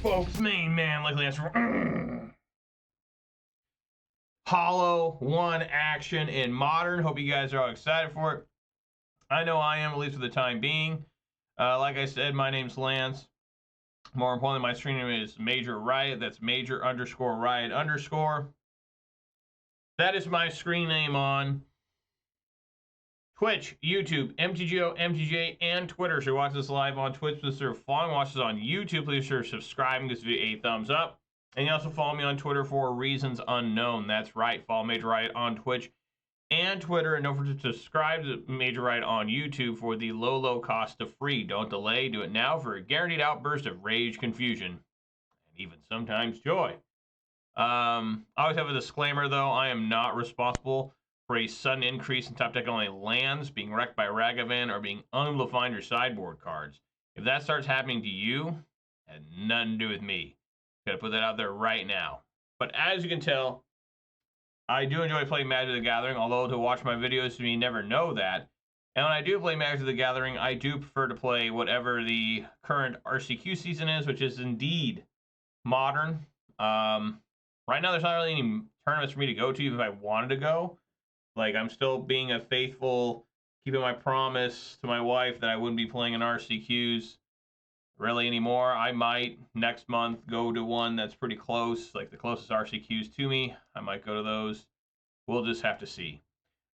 folks. Main man, likely answer. Hollow 1 action in Modern. Hope you guys are all excited for it. I know I am, at least for the time being. Like I said, my name's Lance. More importantly, my stream name is Major Riot. That's Major _ Riot _. That is my screen name on Twitch, YouTube, MTGO, MTGA, and Twitter. So watch this live on Twitch. Please consider following. Watch this on YouTube. Please consider subscribing. Give this video a thumbs up. And you also follow me on Twitter for reasons unknown. That's right. Follow Major Riot on Twitch and Twitter. And don't forget to subscribe to Major Riot on YouTube for the low cost of free. Don't delay. Do it now for a guaranteed outburst of rage, confusion, and even sometimes joy. I always have a disclaimer, though. I am not responsible for a sudden increase in top deck only lands, being wrecked by Magebane, or being unable to find your sideboard cards. If that starts happening to you, it had nothing to do with me. Gotta put that out there right now. But as you can tell, I do enjoy playing Magic the Gathering, although to watch my videos you never know that. And when I do play Magic the Gathering, I do prefer to play whatever the current RCQ season is, which is indeed Modern. Right now, there's not really any tournaments for me to go to if I wanted to go. Like, I'm still being a faithful, keeping my promise to my wife that I wouldn't be playing in RCQs really anymore. I might next month go to one that's pretty close, like the closest RCQs to me. I might go to those. We'll just have to see.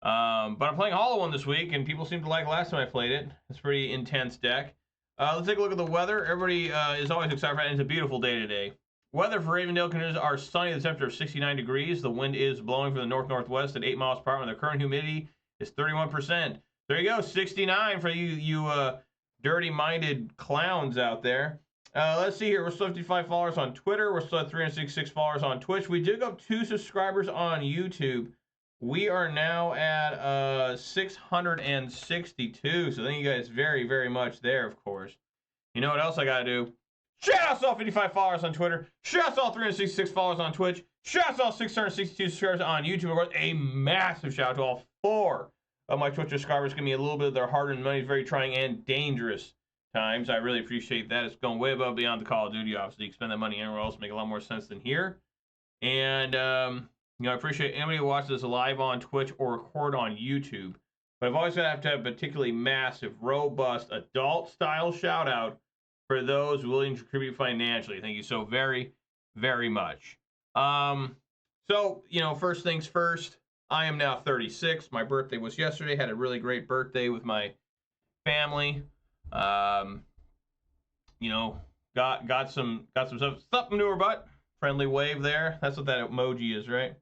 But I'm playing Hollow 1 this week, and people seem to like last time I played it. It's a pretty intense deck. Let's take a look at the weather. Everybody is always excited for it. It's a beautiful day today. Weather for Ravendale conditions are sunny. The temperature is 69 degrees. The wind is blowing from the north-northwest at 8 miles per hour, and the current humidity is 31%. There you go, 69 for you dirty-minded clowns out there. Let's see here. We're still 55 followers on Twitter. We're still at 366 followers on Twitch. We did go up 2 subscribers on YouTube. We are now at 662. So thank you guys very, very much there, of course. You know what else I got to do? Shout out to all 55 followers on Twitter. Shout out to all 366 followers on Twitch. Shout out to all 662 subscribers on YouTube. Of course, a massive shout out to all 4 of my Twitch subscribers. Give me a little bit of their hard-earned money. Very trying and dangerous times. I really appreciate that. It's going way above beyond the Call of Duty. Obviously, you can spend that money anywhere else. Make a lot more sense than here. And, you know, I appreciate anybody who watches this live on Twitch or record on YouTube. But I've always got to have a particularly massive, robust, adult-style shout-out for those willing to contribute financially. Thank you so very, very much. So, you know, first things first, I am now 36. My birthday was yesterday. Had a really great birthday with my family. You know, got some stuff, something to her butt. Friendly wave there. That's what that emoji is, right?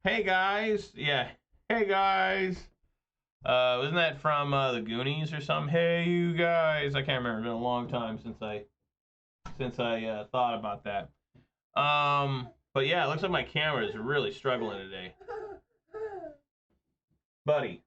Hey, guys. Yeah. Hey, guys. Wasn't that from the Goonies or something? Hey, you guys. I can't remember. It's been a long time since I thought about that. But yeah, it looks like my camera is really struggling today. Buddy.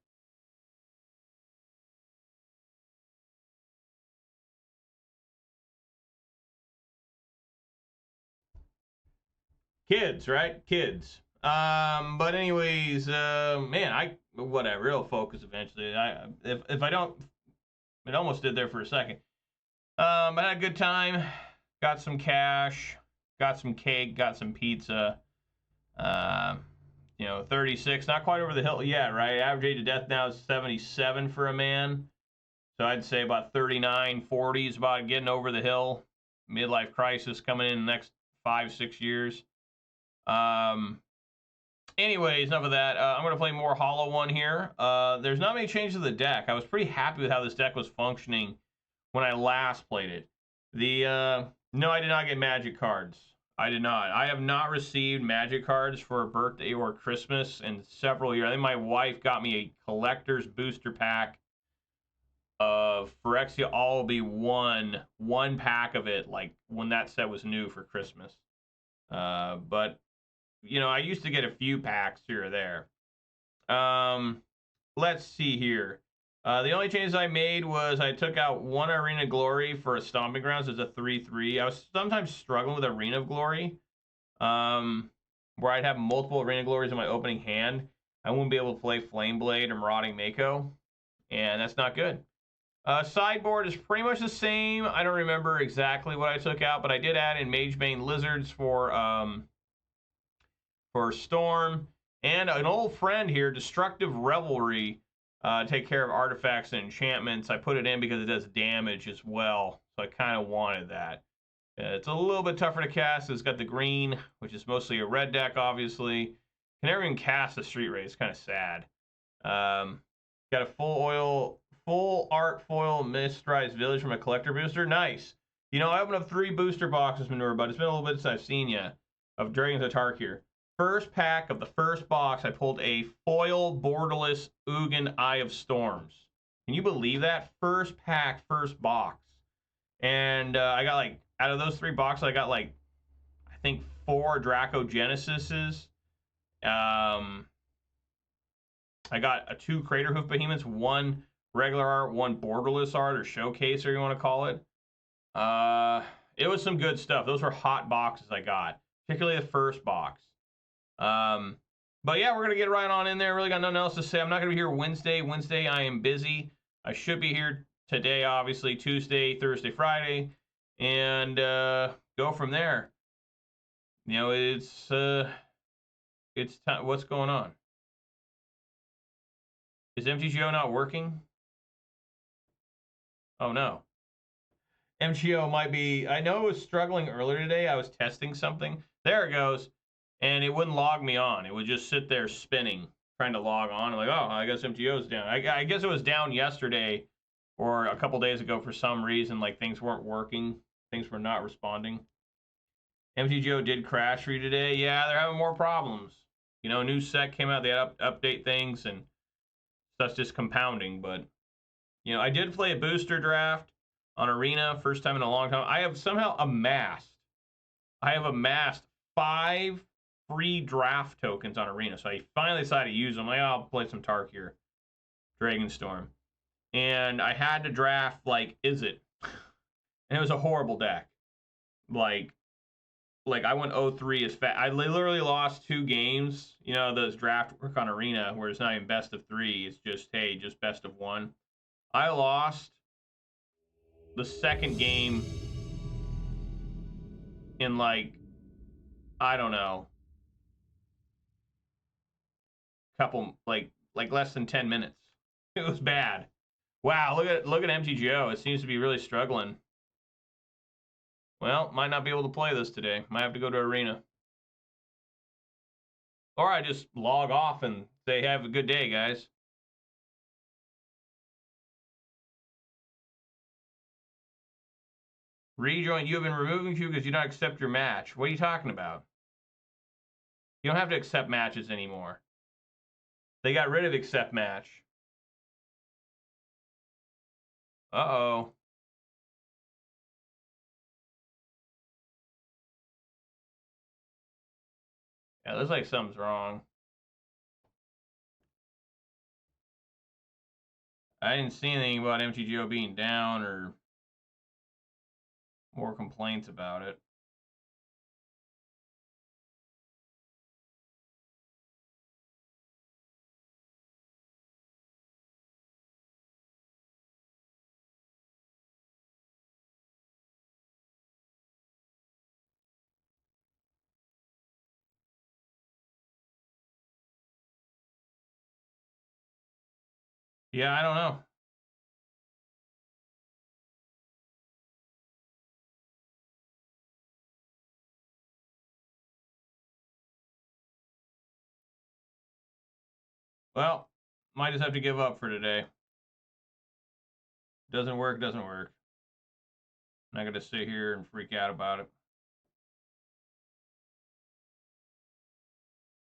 Kids, right? Kids. But anyways, man, whatever, it'll focus eventually. If I don't, it almost did there for a second. I had a good time, got some cash, got some cake, got some pizza. You know, 36, not quite over the hill yet, right? Average age of death now is 77 for a man. So I'd say about 39, 40 is about getting over the hill. Midlife crisis coming in the next 5-6 years. Anyways, enough of that. I'm going to play more Hollow 1 here. There's not many changes to the deck. I was pretty happy with how this deck was functioning when I last played it. No, I did not get Magic cards. I did not. I have not received Magic cards for a birthday or Christmas in several years. I think my wife got me a collector's booster pack of Phyrexia All Be One pack of it, like when that set was new for Christmas. But you know, I used to get a few packs here or there. Let's see here. The only changes I made was I took out 1 Arena Glory for a Stomping Grounds as a 3/3. I was sometimes struggling with Arena of Glory, where I'd have multiple Arena Glories in my opening hand. I wouldn't be able to play Flameblade or Marauding Mako, and that's not good. Sideboard is pretty much the same. I don't remember exactly what I took out, but I did add in Magebane Lizards for Storm. And an old friend here, Destructive Revelry, take care of artifacts and enchantments. I put it in because it does damage as well, so I kind of wanted that. It's a little bit tougher to cast. It's got the green, which is mostly a red deck, obviously. Can never even cast a Street Wraith. It's kind of sad. Got a full art foil Mistrized Village from a collector booster. Nice. You know, I opened up 3 booster boxes, Manure, but it's been a little bit since I've seen you, of Dragons of Tarkir. First pack of the first box, I pulled a foil borderless Ugin Eye of Storms. Can you believe that? First pack, first box. And I got like, out of those 3 boxes, I got like, I think 4 Draco Genesises. I got 2 Craterhoof Behemoths, 1 regular art, 1 borderless art, or showcase, or you want to call it. It was some good stuff. Those were hot boxes I got, particularly the first box. But yeah, we're going to get right on in there. Really got nothing else to say. I'm not going to be here Wednesday. Wednesday, I am busy. I should be here today, obviously, Tuesday, Thursday, Friday, and go from there. You know, it's time. What's going on? Is MTGO not working? Oh, no. MTGO might be... I know it was struggling earlier today. I was testing something. There it goes. And it wouldn't log me on. It would just sit there spinning, trying to log on. I'm like, oh, I guess MTGO's down. I guess it was down yesterday or a couple days ago for some reason. Like, things weren't working. Things were not responding. MTGO did crash for you today. Yeah, they're having more problems. You know, a new set came out. They had to update things, and stuff's just compounding. But, you know, I did play a booster draft on Arena. First time in a long time. I have somehow amassed 5 free draft tokens on Arena. So I finally decided to use them. Like, oh, I'll play some Tarkir, Dragonstorm. And I had to draft, like, Izzet. And it was a horrible deck. Like I went 0-3 as fast. I literally lost 2 games. You know, those draft work on Arena where it's not even best of 3. It's just, hey, just best of 1. I lost the second game in, like, I don't know, couple, like less than 10 minutes. It was bad. Wow, look at MTGO. It seems to be really struggling. Well, might not be able to play this today. Might have to go to Arena. Or I just log off and say, have a good day, guys. Rejoin. You have been removing you because you don't accept your match. What are you talking about? You don't have to accept matches anymore. They got rid of accept match. Uh-oh. Yeah, looks like something's wrong. I didn't see anything about MTGO being down or more complaints about it. Yeah, I don't know. Well, might just have to give up for today. Doesn't work, doesn't work. I'm not going to sit here and freak out about it.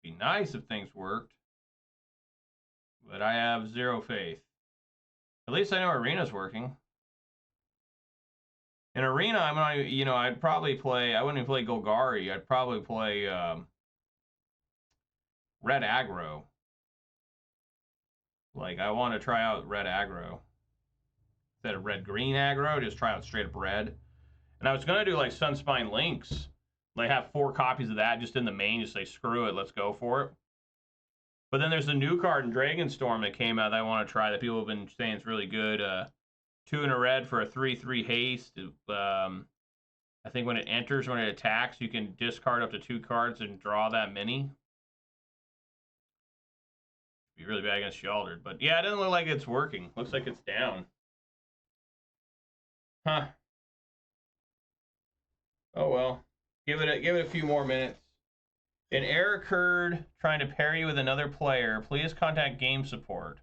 Be nice if things worked. But I have 0 faith. At least I know Arena's working. In Arena, I'm not, you know, I'd probably play, I wouldn't even play Golgari. I'd probably play Red Aggro. Like, I want to try out Red Aggro. Instead of Red-Green Aggro, just try out straight up Red. And I was going to do, like, Sunspine Lynx. Like, have 4 copies of that just in the main. Just say, screw it, let's go for it. But then there's a new card in Dragonstorm that came out that I want to try that people have been saying is really good. 2 in a red for a 3/3 haste. I think when it enters, when it attacks, you can discard up to 2 cards and draw that many. Be really bad against Sheltered, but yeah, it doesn't look like it's working. Looks like it's down. Huh. Oh well. Give it a few more minutes. An error occurred trying to pair you with another player. Please contact game support.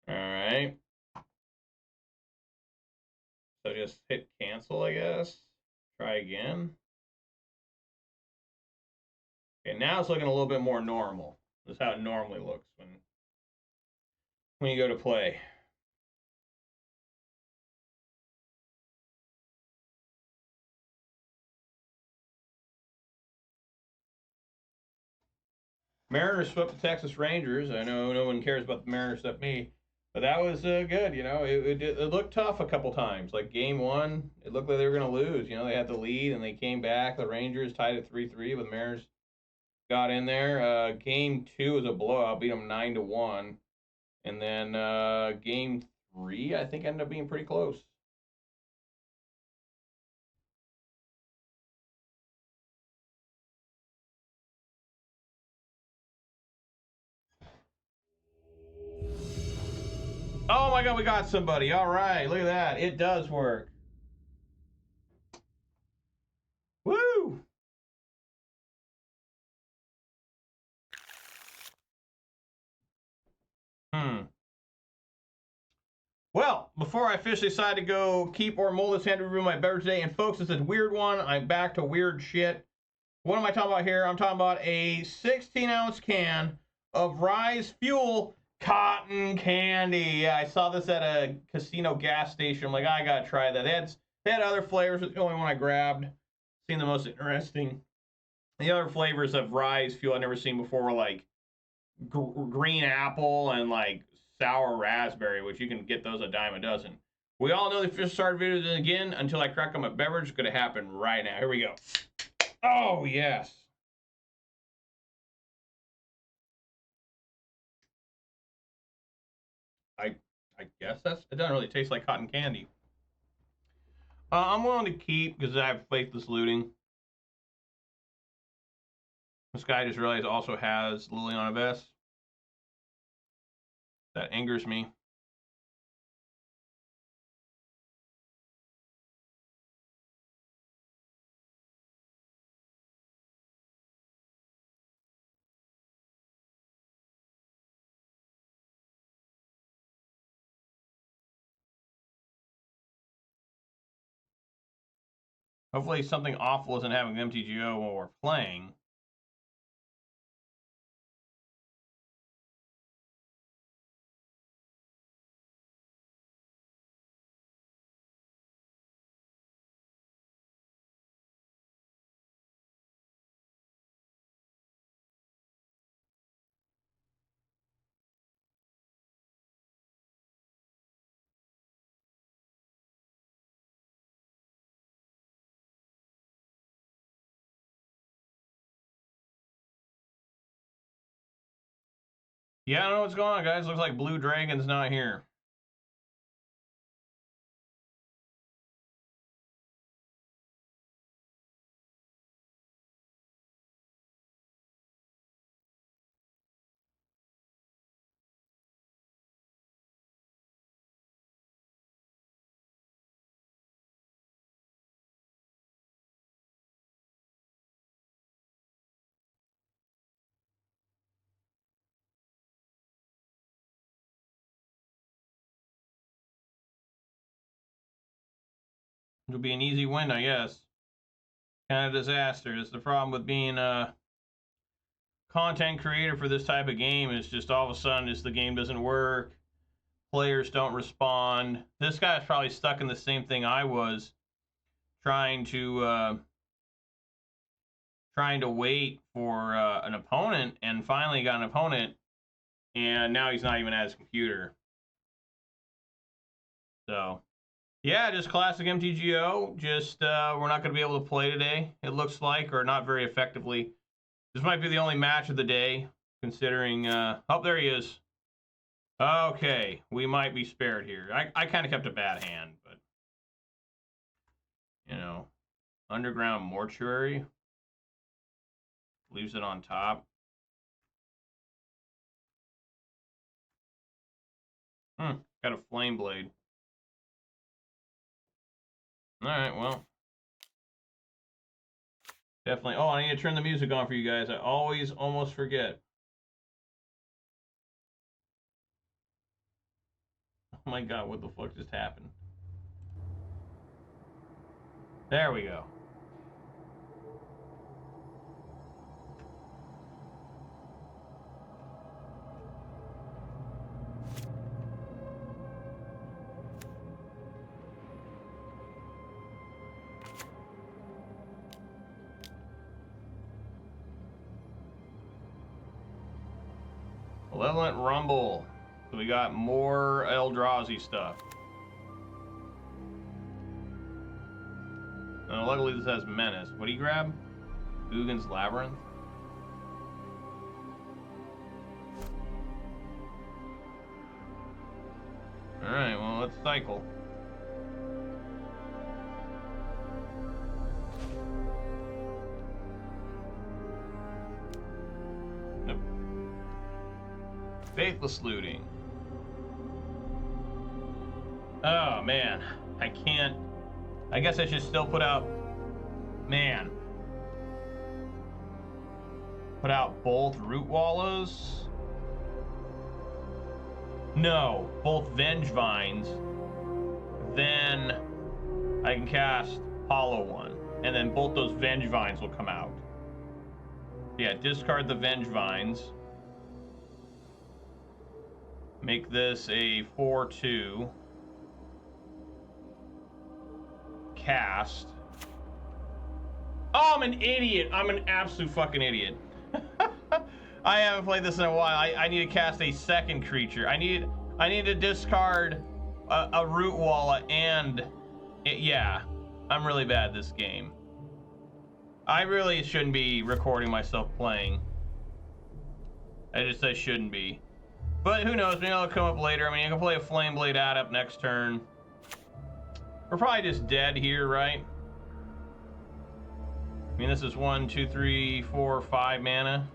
All right. So just hit cancel, I guess. Try again. Okay, now it's looking a little bit more normal. This is how it normally looks when you go to play. Mariners swept the Texas Rangers. I know no one cares about the Mariners except me, but that was good. You know, it looked tough a couple times. Like game 1, it looked like they were going to lose. You know, they had the lead and they came back. The Rangers tied at 3-3, but the Mariners got in there. Game 2 was a blowout, beat them 9-1, and then game 3 I think ended up being pretty close. Oh my god, we got somebody. All right, look at that. It does work. Woo! Well, before I officially decide to go keep or mold this hand review my beverage today, and folks, it's a weird one. I'm back to weird shit. What am I talking about here? I'm talking about a 16-ounce can of Rise Fuel cotton candy. Yeah, I saw this at a casino gas station. I'm like, I gotta try that. They had other flavors. It's the only one I grabbed. Seemed the most interesting. The other flavors of Rise Fuel I've never seen before were like green apple and like sour raspberry, which you can get those a dime a dozen. We all know the fish start videos again until I crack on my beverage. It's going to happen right now. Here we go. Oh, yes. I guess it doesn't really taste like cotton candy. I'm willing to keep because I have Faithless Looting. This guy I just realized also has Lily on a vest. That angers me. Hopefully something awful isn't having MTGO while we're playing. Yeah, I don't know what's going on, guys. Looks like Blue Dragon's not here. It'll be an easy win, I guess. Kind of disaster. It's the problem with being a content creator for this type of game. Is just all of a sudden, the game doesn't work. Players don't respond. This guy's probably stuck in the same thing I was, trying to wait for an opponent, and finally got an opponent, and now he's not even at his computer. So Yeah, just classic MTGO. Just we're not going to be able to play today, it looks like, or not very effectively. This might be the only match of the day, considering... oh, there he is. Okay, we might be spared here. I kind of kept a bad hand, but... You know, Underground Mortuary. Leaves it on top. Got a Flameblade. Alright, well. Definitely. Oh, I need to turn the music on for you guys. I always almost forget. Oh my god, what the fuck just happened? There we go. Malevolent Rumble. So we got more Eldrazi stuff. Luckily this has Menace. What do you grab? Uggin's Labyrinth? Alright, well, let's cycle. Nope. Faithless Looting. Oh, man. I can't... I guess I should still put out... Man. Put out both Rootwallas? No, both Vengevines. Then I can cast Hollow One. And then both those Vengevines will come out. Yeah, discard the Vengevines. Make this a 4/2. Cast. Oh, I'm an idiot. I'm an absolute fucking idiot. I haven't played this in a while. I need to cast a second creature. I need to discard a Rootwalla and... yeah, I'm really bad at this game. I really shouldn't be recording myself playing. I shouldn't be. But who knows, maybe it'll come up later. I mean, I can play a Flameblade Adept next turn. We're probably just dead here, right? I mean, this is 1, 2, 3, 4, 5 mana.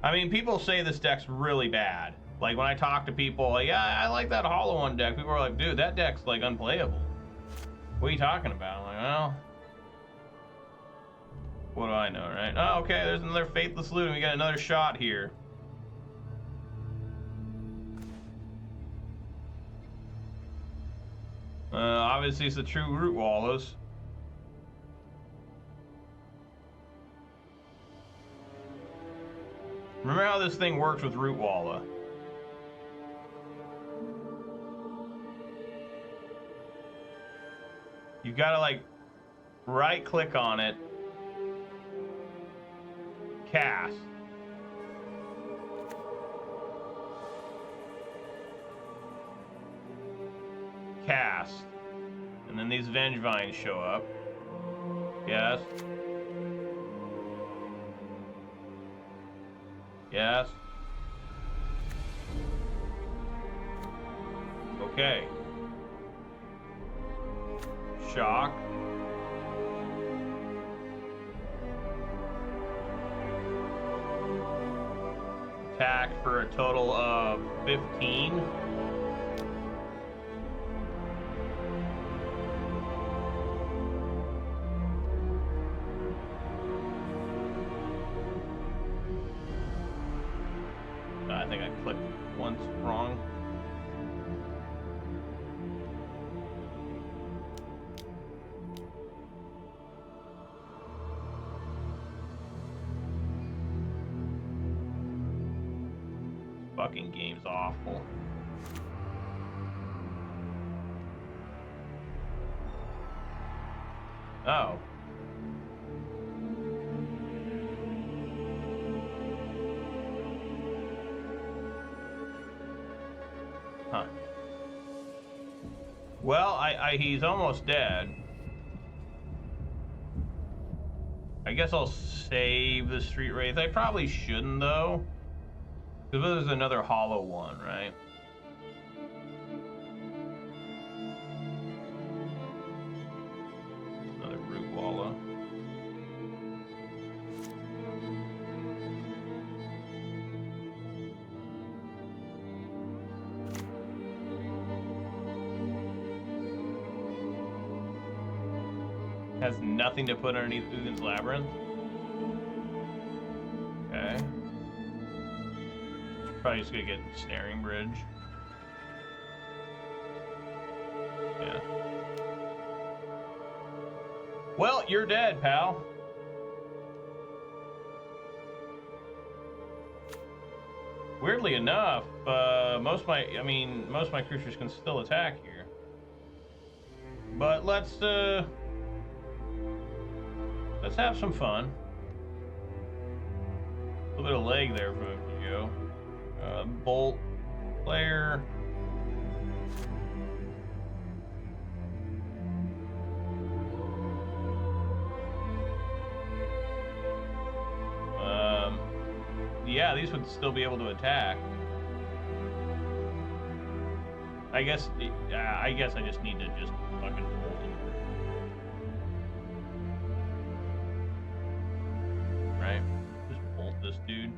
I mean, people say this deck's really bad. Like, when I talk to people, like, yeah, I like that Hollow One deck. People are like, dude, that deck's, like, unplayable. What are you talking about? I'm like, well... What do I know, right? Oh, okay, there's another Faithless Looting. We got another shot here. Obviously, it's the true Rootwallas. Remember how this thing works with Rootwalla. You gotta, like, right-click on it. Cast. Cast. And then these Vengevines show up. Yes. Yes. Okay. Shock. Attack for a total of 15. I think I clicked once wrong. Fucking game's awful. Oh. Huh. Well, he's almost dead. I guess I'll save the Street Wraith. I probably shouldn't, though. Because there's another hollow one, right? Another Rootwalla. Has nothing to put underneath Uggin's Labyrinth. Okay. Probably just gonna get Snaring Bridge. Yeah. Well, you're dead, pal. Weirdly enough, most of my creatures can still attack here. But let's have some fun. A little bit of leg there from MTGO. Bolt player. Yeah, these would still be able to attack. I guess I just need to just fucking bolt it. Right? Just bolt this dude.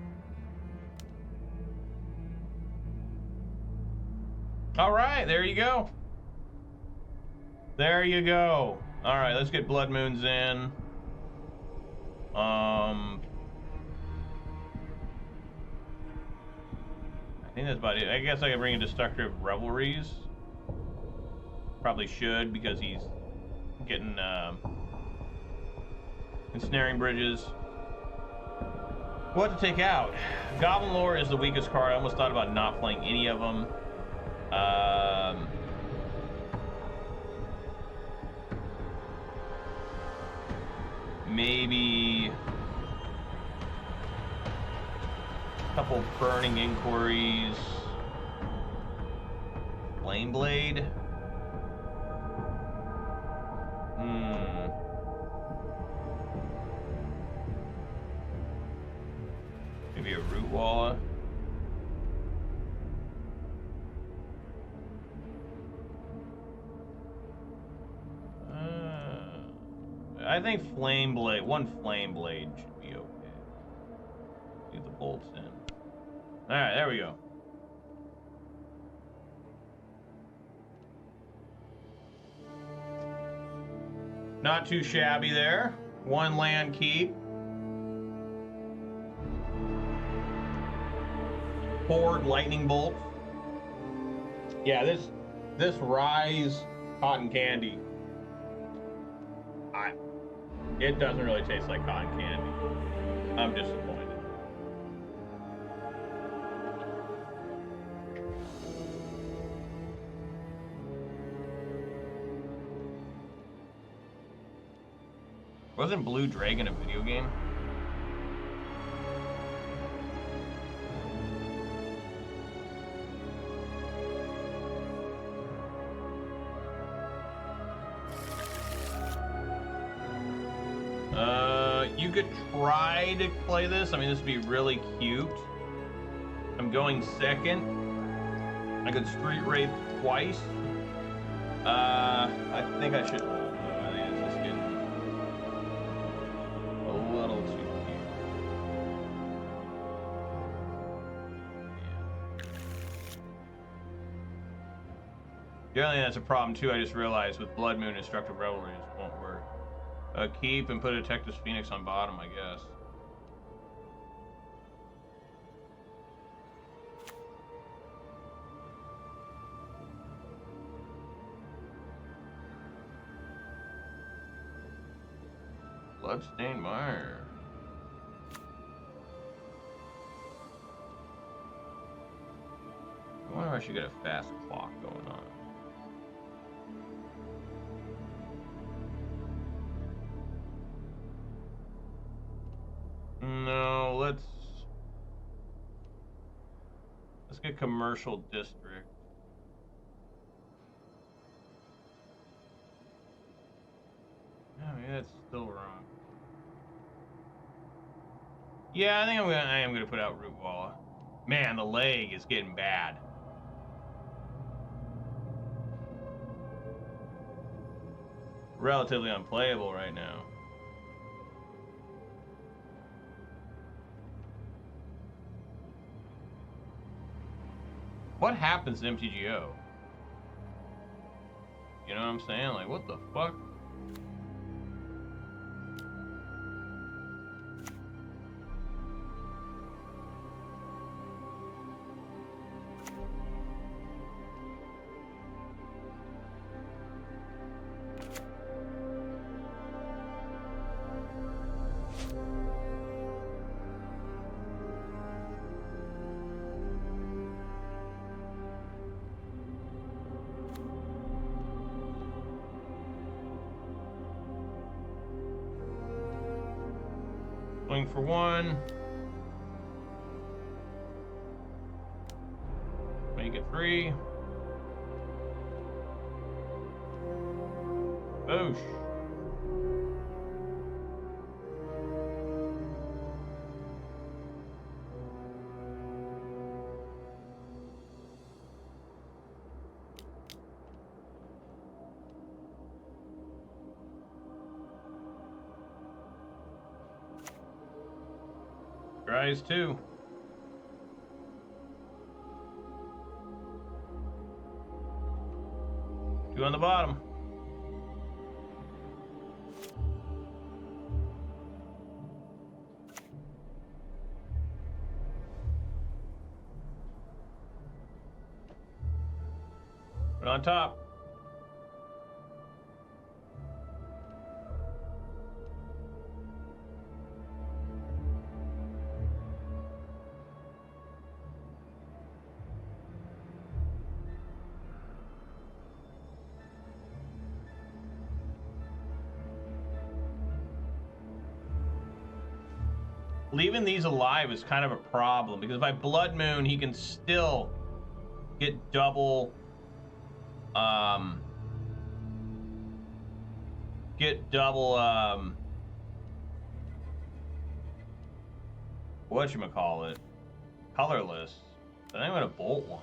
Alright, there you go. There you go. Alright, let's get Blood Moons in. I think that's about it. I guess I could bring in Destructive Revelries. Probably should, because he's getting ensnaring bridges. What to take out? Goblin Lore is the weakest card. I almost thought about not playing any of them. Maybe a couple Burning Inquiries. Flameblade. Maybe a Rootwalla. I think one Flameblade should be okay. Leave the bolts in. Alright, there we go. Not too shabby there. One land keep. Horde lightning bolt. Yeah, this Rise cotton candy. It doesn't really taste like cotton candy. I'm disappointed. Wasn't Blue Dragon a video game? You could try to play this. I mean, this would be really cute. I'm going second. I could Street Wraith twice. I think I should. I think it's just getting a little too cute. Yeah. The only thing that's a problem too, I just realized with Blood Moon and Destructive Revelry, it won't work. Keep and put a Detective's Phoenix on bottom, I guess. Bloodstained Mire. I wonder if I should get a fast clock going on. No, let's get Commercial District. still wrong. Yeah, I think I am gonna put out Rootwalla. Man, the leg is getting bad. Relatively unplayable right now. What happens to MTGO? You know what I'm saying? Like, what the fuck? Swing for one. Make it 3. Boosh. Rise 2. Two on the bottom. Put on top. Leaving these alive is kind of a problem because if I Blood Moon, he can still get double, whatchamacallit, colorless. But I'm gonna bolt one.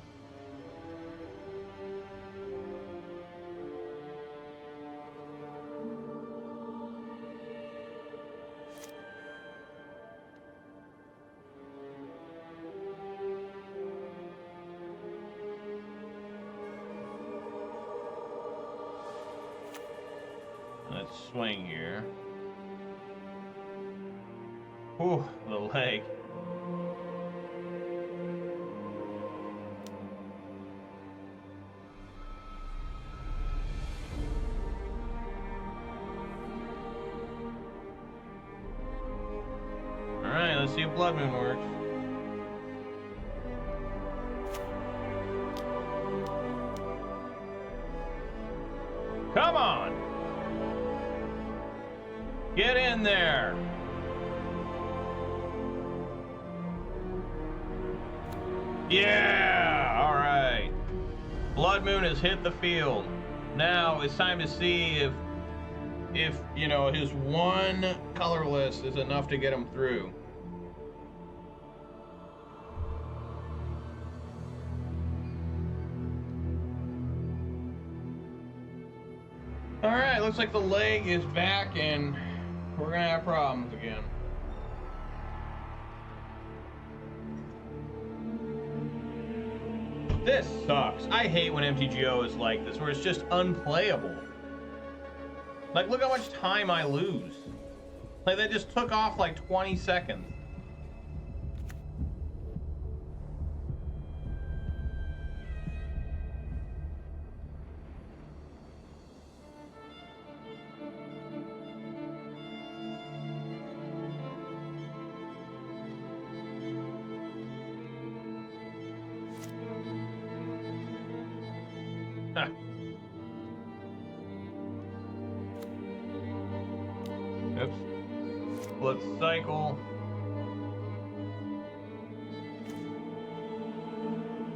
Let's swing here. Whew, the leg. Alright, let's see if Blood Moon works. Come on! Get in there! Yeah! Alright. Blood Moon has hit the field. Now it's time to see if you know, his one colorless is enough to get him through. Alright, looks like the leg is back and we're gonna have problems again. This sucks. I hate when MTGO is like this, where it's just unplayable. Like, look how much time I lose. Like, they just took off like 20 seconds. Oops. Let's cycle.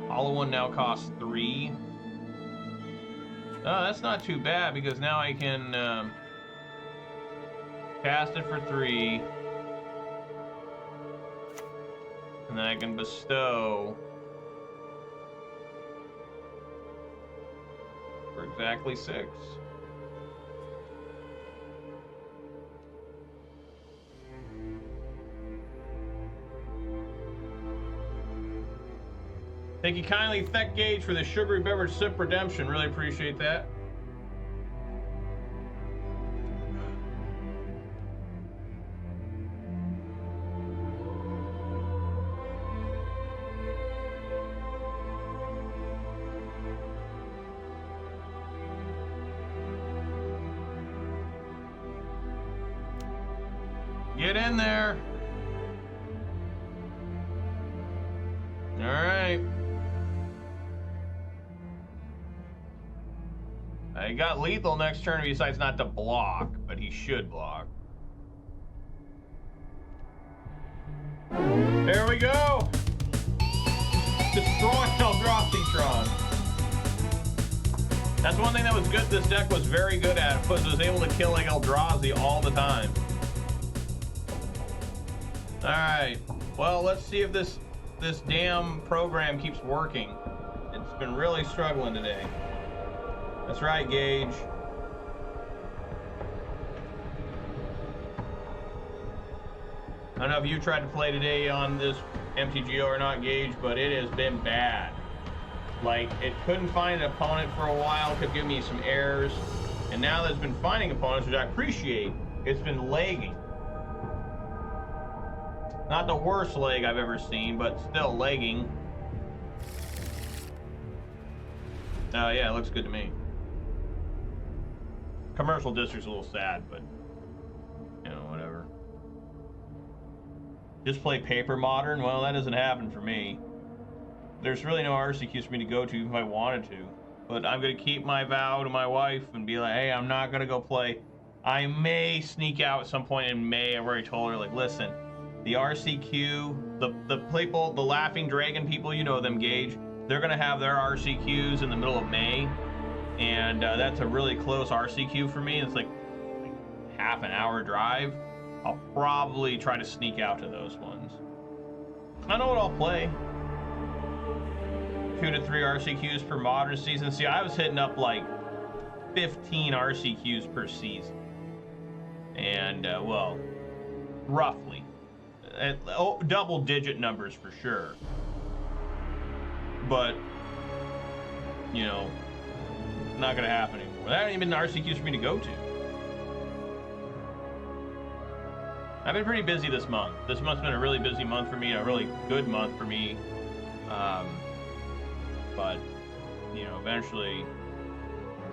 Hollow one now costs 3. Oh, that's not too bad because now I can Cast it for 3. And then I can bestow for exactly 6. Thank you kindly, Tech Gauge, for the sugary beverage sip redemption. Really appreciate that. Get in there. All right. He got lethal next turn if he decides not to block, but he should block. There we go. Destroy Eldrazi-tron. That's one thing that was good. This deck was very good at, was it was able to kill like Eldrazi all the time. All right. Well, let's see if this damn program keeps working. It's been really struggling today. That's right, Gage. I don't know if you tried to play today on this MTGO or not, Gage, but it has been bad. Like, it couldn't find an opponent for a while, could give me some errors. And now that it's been finding opponents, which I appreciate, it's been lagging. Not the worst lag I've ever seen, but still lagging. Oh, yeah, it looks good to me. Commercial district's a little sad, but, you know, whatever. Just play paper modern? Well, that doesn't happen for me. There's really no RCQs for me to go to if I wanted to. But I'm going to keep my vow to my wife and be like, hey, I'm not going to go play. I may sneak out at some point in May. I've already told her, like, listen, the RCQ, the people, the Laughing Dragon people, you know them, Gage. They're going to have their RCQs in the middle of May. And that's a really close RCQ for me. It's like half an hour drive. I'll probably try to sneak out to those ones. I know what I'll play. 2 to 3 RCQs per modern season. See, I was hitting up like 15 RCQs per season. And, well, roughly. Double-digit numbers for sure. But, you know, not going to happen anymore. That ain't even RCQs for me to go to. I've been pretty busy this month. This month's been a really busy month for me, a really good month for me. But, you know, eventually,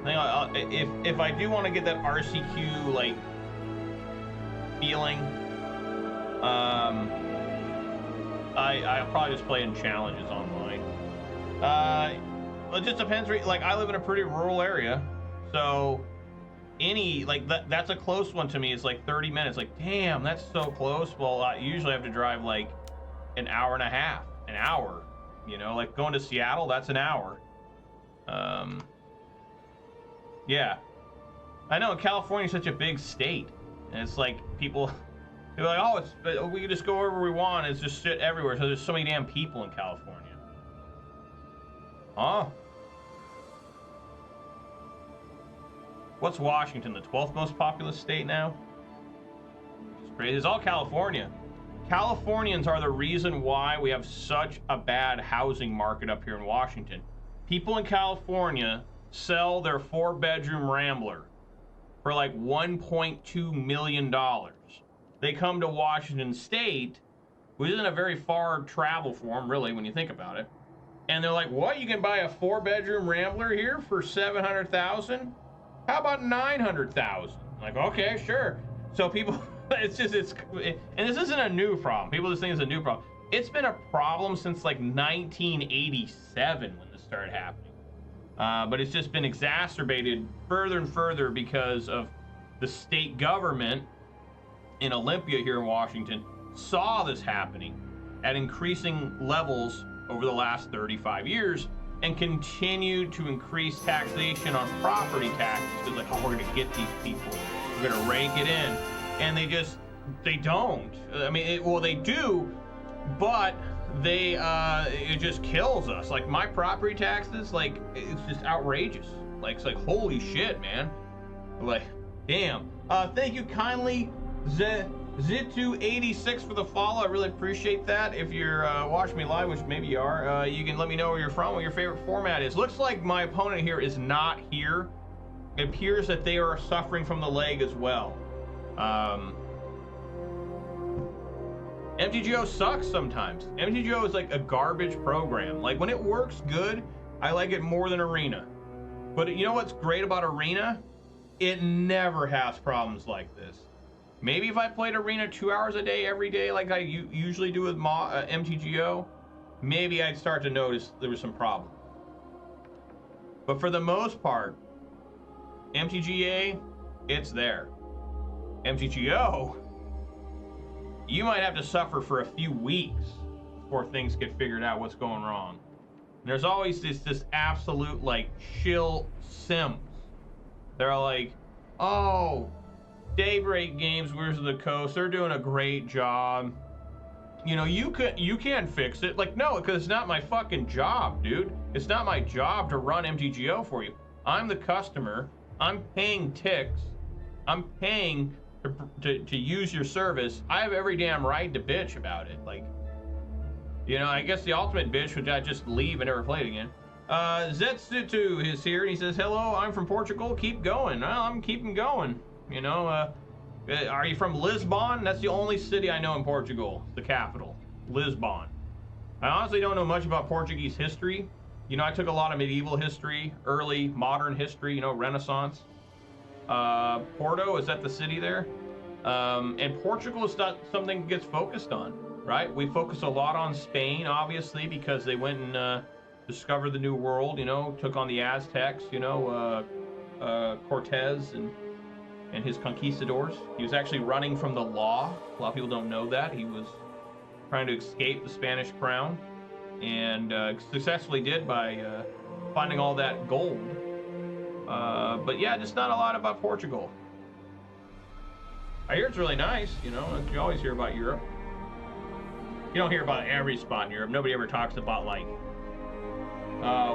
I think if I do want to get that RCQ, like, feeling, I'll probably just play in challenges online. It just depends. Like, I live in a pretty rural area, so that's a close one to me. It's like 30 minutes. Like, damn, that's so close. Well, I usually have to drive like an hour and a half, an hour. You know, like going to Seattle, that's an hour. Yeah, I know California's such a big state, and it's like people are like, oh, we can just go wherever we want. It's just shit everywhere. So there's so many damn people in California. Huh? What's Washington, the 12th most populous state now? It's crazy. It's all California. Californians are the reason why we have such a bad housing market up here in Washington. People in California sell their 4-bedroom Rambler for like $1.2 million. They come to Washington State, which isn't a very far travel for them, really, when you think about it. And they're like, what? You can buy a 4-bedroom Rambler here for $700,000? How about $900,000? Like, okay, sure. So people, and this isn't a new problem. People just think it's a new problem. It's been a problem since like 1987 when this started happening. But it's just been exacerbated further and further because of the state government in Olympia here in Washington saw this happening at increasing levels over the last 35 years and continued to increase taxation on property taxes. Because like, oh, we're going to get these people. We're going to rake it in. and they don't. I mean, well, they do, but it just kills us. Like, my property taxes, like, it's just outrageous. Like, it's like, holy shit, man. Like, damn. Thank you kindly, Zitu86 for the follow. I really appreciate that. If you're watching me live, which maybe you are, you can let me know where you're from, what your favorite format is. Looks like my opponent here is not here. It appears that they are suffering from the leg as well. MTGO sucks sometimes. MTGO is like a garbage program. Like, when it works good, I like it more than Arena. But you know what's great about Arena? It never has problems like this. Maybe if I played Arena 2 hours a day, every day, like I usually do with MTGO, maybe I'd start to notice there was some problem. But for the most part, MTGA, it's there. MTGO, you might have to suffer for a few weeks before things get figured out what's going wrong. And there's always this absolute, like, shill simps. They're like, oh, Daybreak Games, Wizards of the Coast, they're doing a great job. You know, you can't fix it. Like, no, because it's not my fucking job, dude. It's not my job to run MTGO for you. I'm the customer. I'm paying ticks. I'm paying to use your service. I have every damn right to bitch about it. Like, you know, I guess the ultimate bitch would just leave and never play it again. Zetsutu is here, and he says, hello, I'm from Portugal. Keep going. Well, I'm keeping going. You know, are you from Lisbon? That's the only city I know in Portugal, the capital, Lisbon. I honestly don't know much about Portuguese history. You know, I took a lot of medieval history, early modern history, you know, Renaissance. Porto, is that the city there? And Portugal is not something that gets focused on, right? We focus a lot on Spain, obviously, because they went and discovered the New World, you know, took on the Aztecs, you know, Cortez and his conquistadors. He was actually running from the law. A lot of people don't know that. He was trying to escape the Spanish crown, and successfully did by finding all that gold. But yeah, just not a lot about Portugal. I hear it's really nice, you know. You always hear about Europe. You don't hear about every spot in Europe. Nobody ever talks about, like,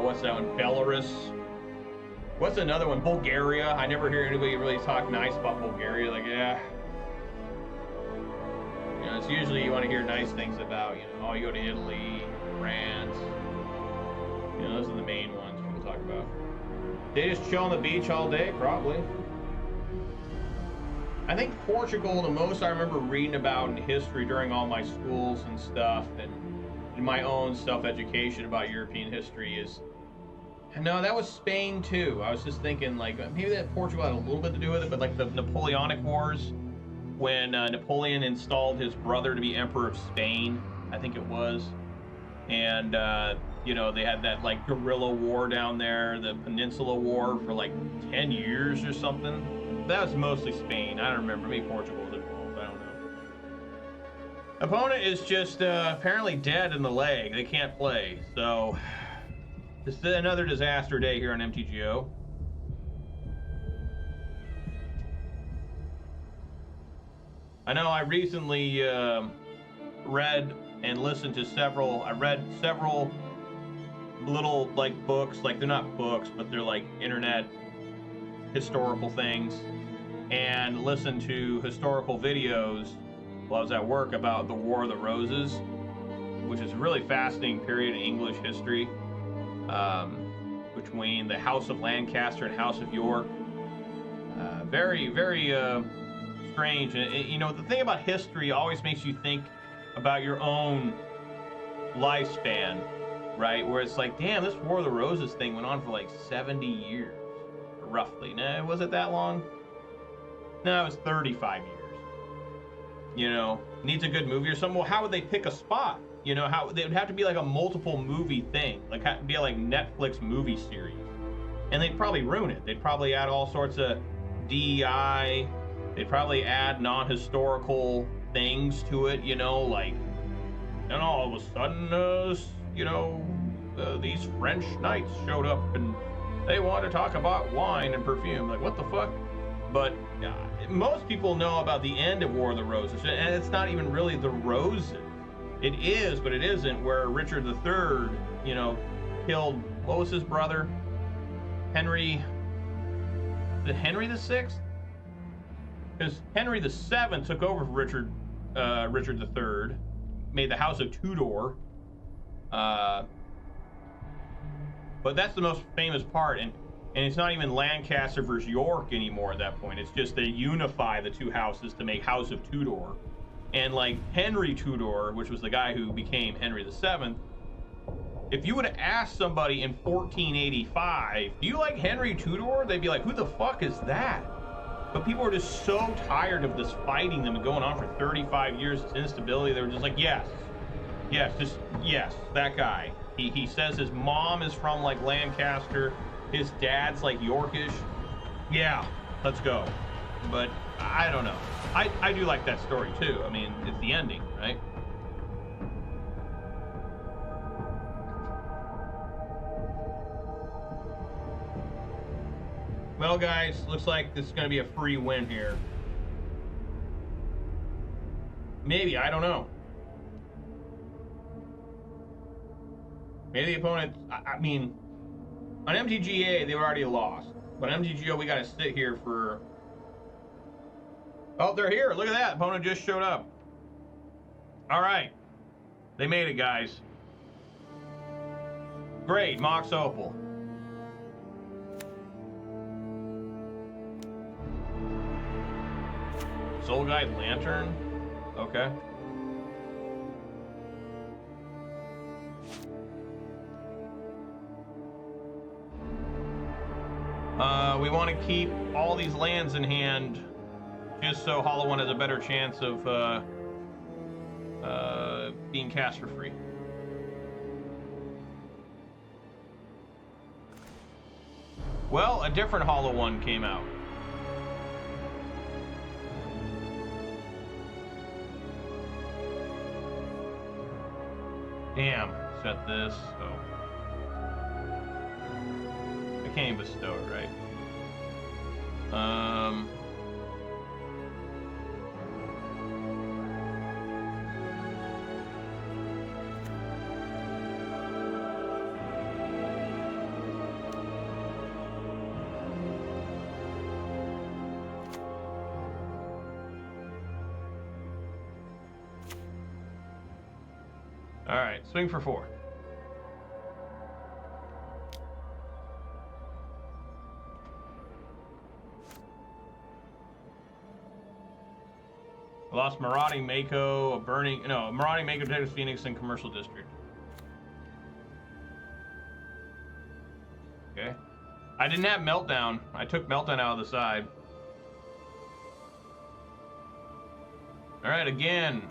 what's that one? Belarus. What's another one? Bulgaria. I never hear anybody really talk nice about Bulgaria. Like, yeah. You know, it's usually you want to hear nice things about, you know, oh, you go to Italy, France. You know, those are the main ones people talk about. They just chill on the beach all day, probably. I think Portugal, the most I remember reading about in history during all my schools and stuff, and in my own self-education about European history is, no, that was Spain too. I was just thinking, like, maybe that Portugal had a little bit to do with it, but like the Napoleonic Wars, when Napoleon installed his brother to be Emperor of Spain, I think it was, and you know, they had that, like, guerrilla war down there, the Peninsula War, for like 10 years or something. That was mostly Spain. I don't remember. Maybe Portugal was involved. I don't know. Opponent is just apparently dead in the leg. They can't play. So, this is another disaster day here on MTGO. I know I recently read and listened to several. I read several little, like, books. Like, they're not books, but they're like internet historical things, and listened to historical videos while I was at work about the War of the Roses, which is a really fascinating period in English history, between the House of Lancaster and House of York. Very, very strange. And, you know, the thing about history always makes you think about your own lifespan, right? Where it's like, damn, this War of the Roses thing went on for like 70 years. Roughly. Nah, was it that long? No, it was 35 years. You know, needs a good movie or something. Well, how would they pick a spot? You know, how they would have to be like a multiple movie thing, like be like Netflix movie series, and they'd probably ruin it. They'd probably add all sorts of DEI. They'd probably add non-historical things to it. You know, like, and all of a sudden, you know, these French knights showed up and they want to talk about wine and perfume. Like, what the fuck? But most people know about the end of War of the Roses, and it's not even really the Roses. It is, but it isn't, where Richard III, you know, killed, what was his brother? Henry VI? Because Henry VII took over for Richard III, made the House of Tudor. But that's the most famous part, and it's not even Lancaster versus York anymore at that point. It's just they unify the two houses to make House of Tudor. And like Henry Tudor, which was the guy who became Henry VII, if you would have asked somebody in 1485, do you like Henry Tudor? They'd be like, who the fuck is that? But people were just so tired of this fighting them and going on for 35 years, this instability. They were just like, yes, that guy. He says his mom is from like Lancaster, his dad's like Yorkish. Yeah, let's go. But I don't know. I do like that story too. I mean, it's the ending, right? Well, guys, looks like this is going to be a free win here. Maybe, I don't know. Maybe the opponent, I mean, on MTGA, they were already lost. But on MTGO, we got to sit here for... Oh, they're here. Look at that. Opponent just showed up. All right. They made it, guys. Great. Mox Opal. Soul Guide Lantern? Okay. We want to keep all these lands in hand just so Hollow One has a better chance of being cast for free. Well, a different Hollow One came out. Damn, set this. Oh. I can't even bestow it, right? All right, swing for 4. I lost Marauding Mako, Marauding Mako, Texas Phoenix, and Commercial District. Okay. I didn't have Meltdown. I took Meltdown out of the side. All right, again.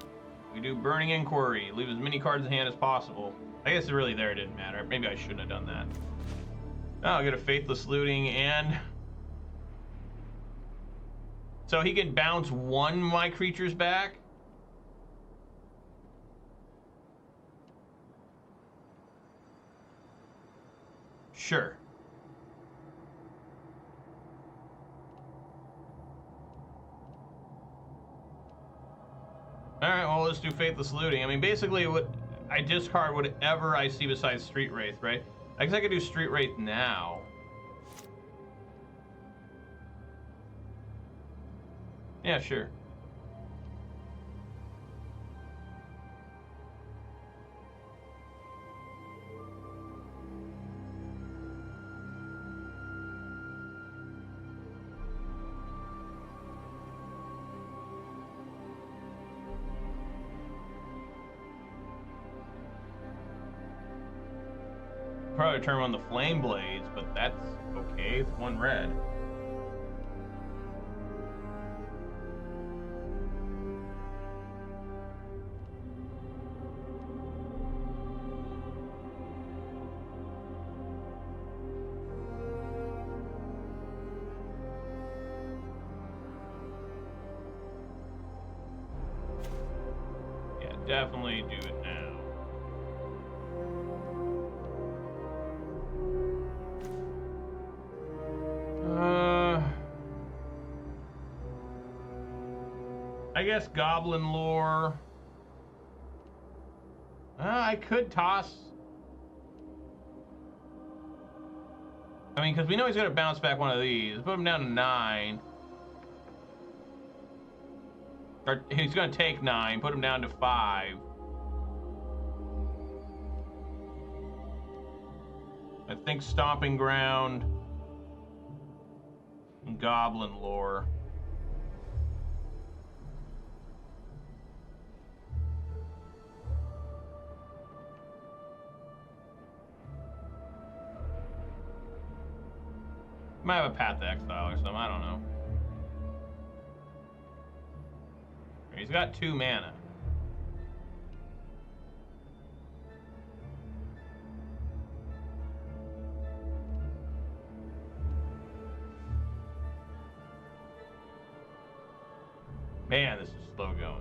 We do Burning Inquiry. Leave as many cards in hand as possible. I guess really there it didn't matter. Maybe I shouldn't have done that. Oh, I'll get a Faithless Looting and... So he can bounce one of my creatures back? Sure. Alright, well, let's do Faithless Looting. I mean, basically, what I discard whatever I see besides Street Wraith, right? I guess I could do Street Wraith now. Yeah, sure. Probably turn on the Flameblades, but that's okay. It's 1 red. Yeah, definitely do it now. guess Goblin Lore. I could toss. I mean, because we know he's going to bounce back one of these. Put him down to 9. Or he's going to take 9. Put him down to 5. I think Stomping Ground and Goblin Lore. Might have a Path to Exile or something, I don't know. He's got 2 mana. Man, this is slow going.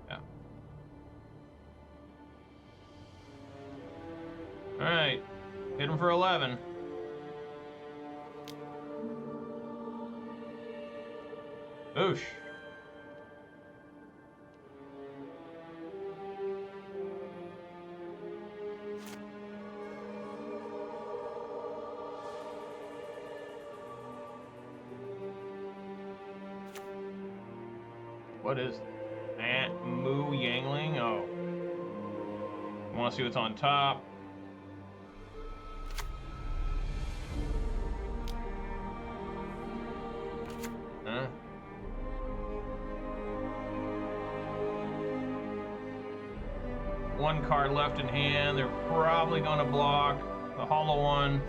Yeah. All right, hit him for 11. Oosh. What is that? Moo Yangling? Oh. I want to see what's on top. Huh? One card left in hand. They're probably going to block the hollow one.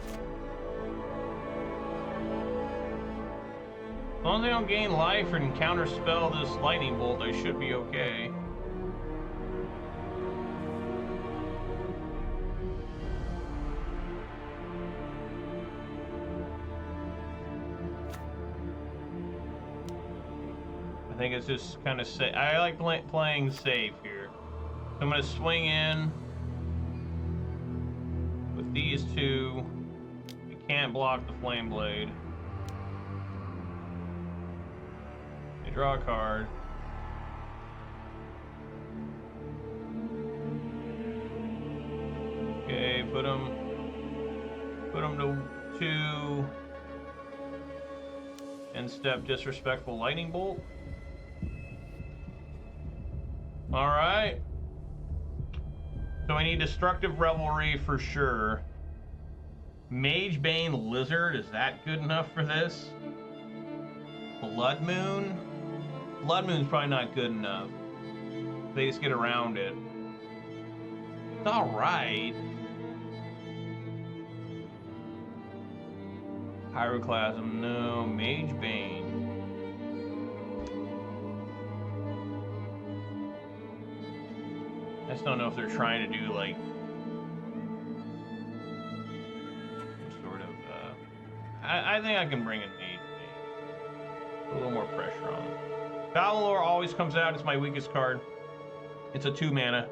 As long as they don't gain life and counterspell this lightning bolt, they should be okay. I think it's just kind of safe. I like playing safe here. So I'm going to swing in with these 2. You can't block the Flameblade. Draw a card. Okay, put him to 2. End step disrespectful lightning bolt. All right. So we need Destructive Revelry for sure. Magebane Lizard, is that good enough for this? Blood Moon? Blood Moon's probably not good enough. They just get around it. It's alright. Pyroclasm, no. Magebane. I just don't know if they're trying to do like some sort of I think I can bring in Magebane. A little more pressure on it. Goblin Lore always comes out. It's my weakest card. It's a 2 mana.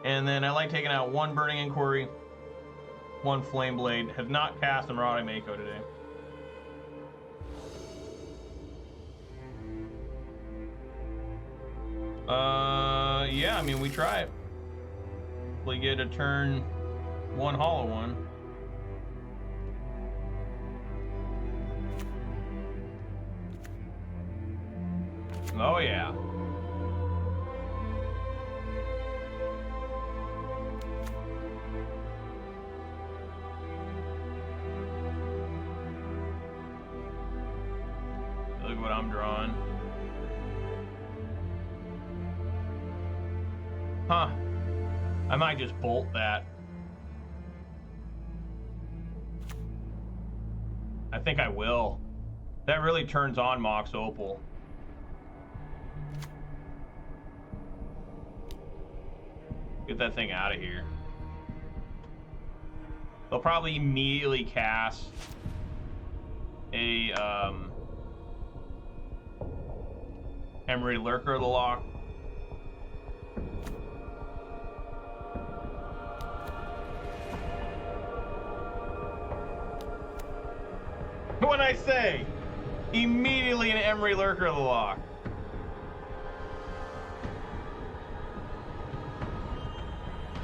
And then I like taking out 1 Burning Inquiry, 1 Flameblade. Have not cast a Marauding Mako today. Yeah, I mean, we try it. Hopefully get a turn 1 hollow one. Oh yeah. Look what I'm drawing. Huh. I might just bolt that. I think I will. That really turns on Mox Opal. Get that thing out of here. They'll probably immediately cast a Emery Lurker of the Lock. what I say? Immediately an Emery Lurker of the lock.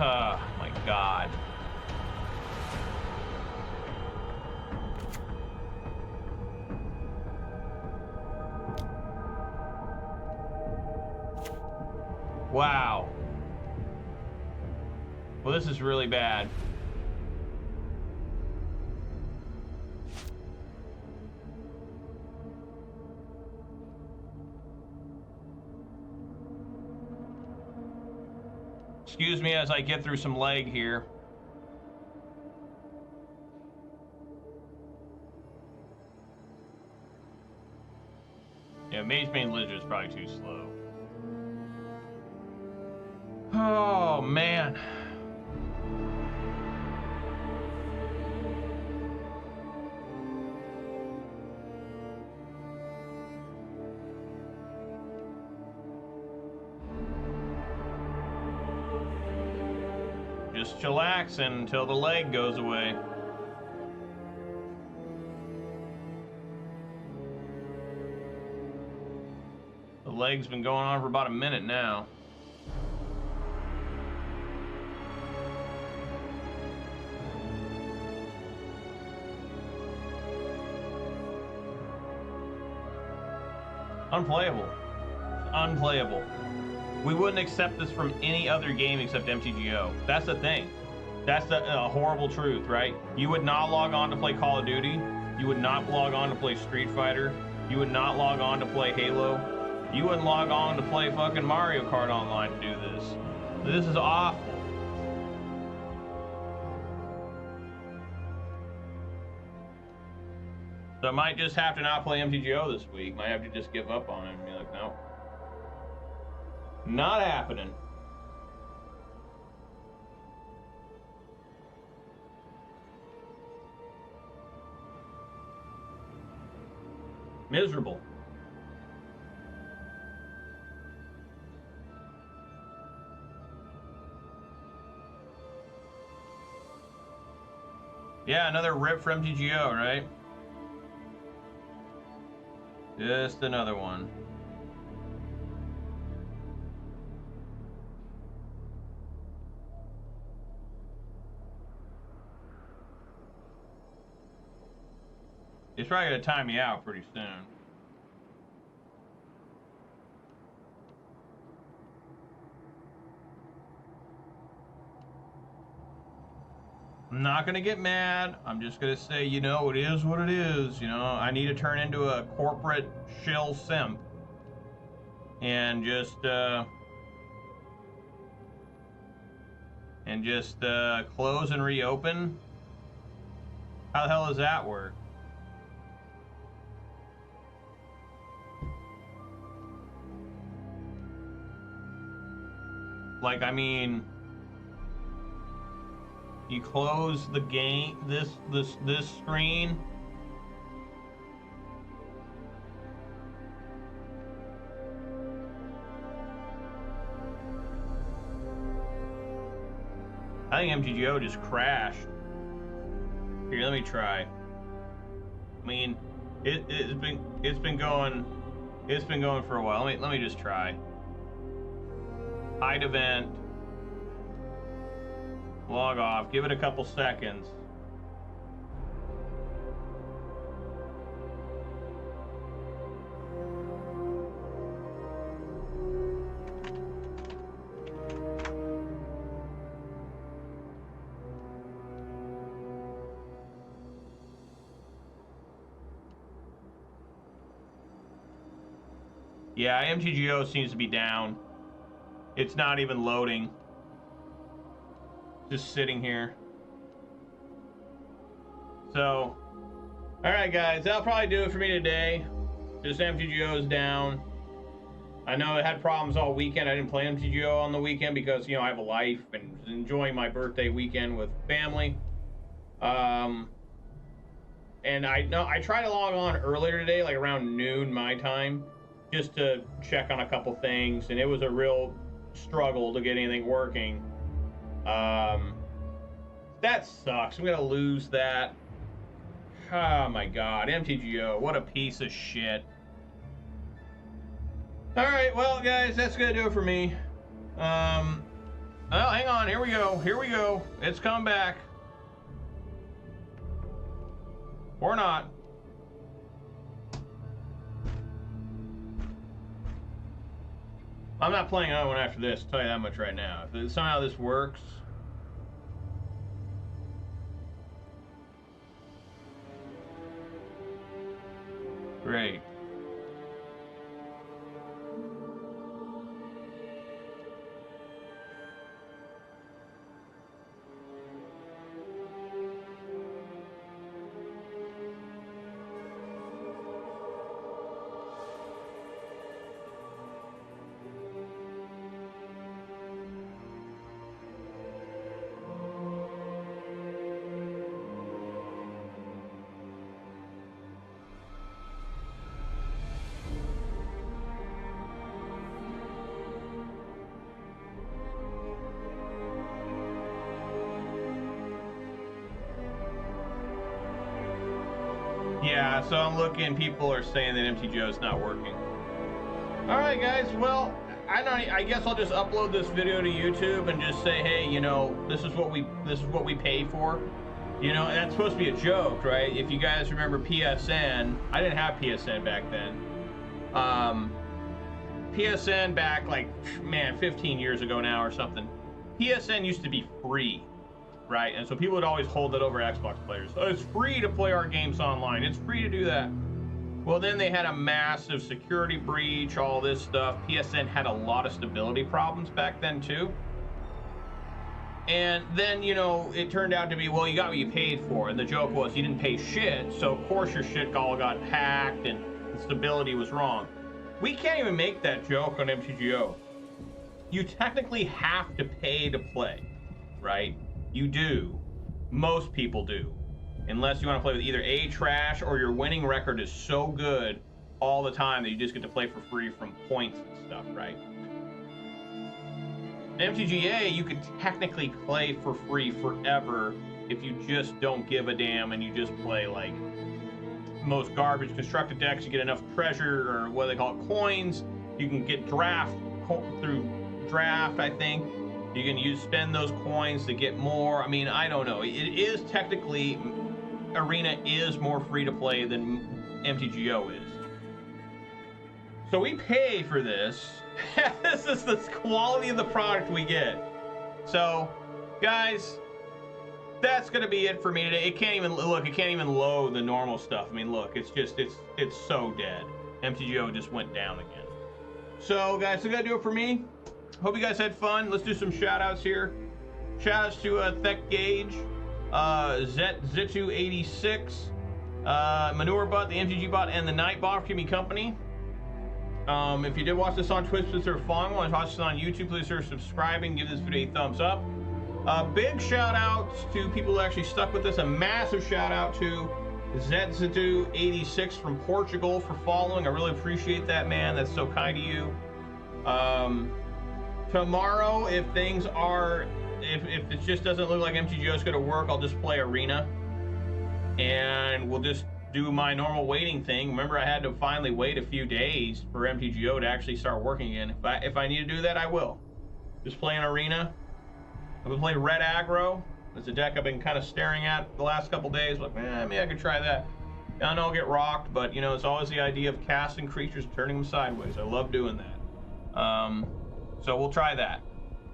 Oh my god. Wow. Well, this is really bad. Excuse me as I get through some leg here. Yeah, Magebane Lizard is probably too slow. Oh, man. Just chillaxing until the leg goes away. The leg's been going on for about a minute now. Unplayable. Unplayable. We wouldn't accept this from any other game except MTGO. That's the thing. That's the horrible truth, right? You would not log on to play Call of Duty. You would not log on to play Street Fighter. You would not log on to play Halo. You wouldn't log on to play fucking Mario Kart Online to do this. This is awful. So I might just have to not play MTGO this week. Might have to just give up on it and be like, no. Not happening. Miserable. Yeah, another rip for MTGO, right? Just another one. He's probably gonna time me out pretty soon. I'm not gonna get mad. I'm just gonna say, you know, it is what it is. You know, I need to turn into a corporate shill simp and just close and reopen. How the hell does that work? Like, I mean, you close the game, this screen. I think MTGO just crashed. Here, let me try. I mean, it's been going for a while. Let me just try. Hide event. Log off. Give it a couple seconds. Yeah, MTGO seems to be down. It's not even loading. Just sitting here. So, alright guys, that'll probably do it for me today. Just MTGO is down. I know I had problems all weekend. I didn't play MTGO on the weekend because, you know, I have a life and enjoying my birthday weekend with family. And I tried to log on earlier today, like around noon my time, just to check on a couple things, and it was a real struggle to get anything working. That sucks. I'm gonna lose that. Oh my god, MTGO, what a piece of shit. Alright, well guys, that's gonna do it for me. Well, hang on, here we go. It's come back. Or not. I'm not playing another one after this, I'll tell you that much right now. If somehow this works. Great. Yeah, so I'm looking, people are saying that MTGO is not working. Alright guys, well, I guess I'll just upload this video to YouTube and just say, hey, you know, this is what we pay for. You know, and that's supposed to be a joke, right? If you guys remember PSN, I didn't have PSN back then. PSN back like, man, 15 years ago now or something. PSN used to be free. Right, and so people would always hold it over Xbox players. Oh, it's free to play our games online. It's free to do that. Well, then they had a massive security breach, all this stuff. PSN had a lot of stability problems back then too. And then, you know, it turned out to be, well, you got what you paid for. And the joke was you didn't pay shit, so of course your shit all got hacked and the stability was wrong. We can't even make that joke on MTGO. You technically have to pay to play, right? You do. Most people do. Unless you want to play with either A, trash, or your winning record is so good all the time that you just get to play for free from points and stuff, right? MTGA, you could technically play for free forever if you just don't give a damn and you just play like most garbage constructed decks. You get enough treasure, or what they call it, coins. You can get draft through draft, I think. You can spend those coins to get more. I mean, I don't know. It is technically, Arena is more free to play than MTGO is. So we pay for this. This is the quality of the product we get. So, guys, that's gonna be it for me today. It can't even look. It can't even load the normal stuff. I mean, look. It's just it's so dead. MTGO just went down again. So, guys, that's gonna do it for me. Hope you guys had fun. Let's do some shout outs here. Shout outs to Thek Gage, Zitu86, Manure Bot, the MTG Bot, and the Nightbot for keeping company. If you did watch this on Twitch, please consider following. If you watch this on YouTube, please consider subscribing. Give this video a thumbs up. Big shout outs to people who actually stuck with us. A massive shout out to Zitu86 from Portugal for following. I really appreciate that, man. That's so kind of you. Tomorrow, if things are, if it just doesn't look like MTGO is going to work, I'll just play Arena. And we'll just do my normal waiting thing. Remember, I had to finally wait a few days for MTGO to actually start working again. If I need to do that, I will. Just play an Arena. I've been playing Red Aggro. It's a deck I've been kind of staring at the last couple days. Like, maybe I could try that. I know I'll get rocked, but, you know, it's always the idea of casting creatures and turning them sideways. I love doing that. So we'll try that.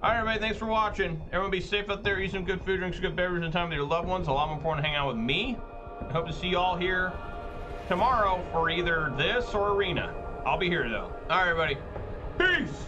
All right, everybody, thanks for watching. Everyone be safe out there. Eat some good food, drink some good beverages, and time with your loved ones. A lot more important to hang out with me. I hope to see you all here tomorrow for either this or Arena. I'll be here, though. All right, everybody. Peace!